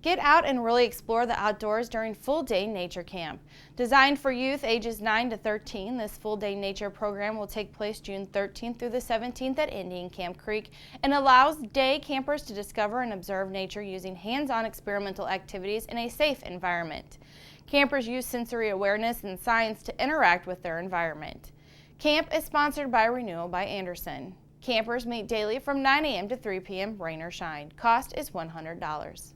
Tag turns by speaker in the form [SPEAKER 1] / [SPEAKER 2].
[SPEAKER 1] Get out and really explore the outdoors during Full Day Nature Camp. Designed for youth ages 9 to 13, this Full Day Nature program will take place June 13th through the 17th at Indian Camp Creek and allows day campers to discover and observe nature using hands-on experimental activities in a safe environment. Campers use sensory awareness and science to interact with their environment. Camp is sponsored by Renewal by Andersen. Campers meet daily from 9 a.m. to 3 p.m. rain or shine. Cost is $100.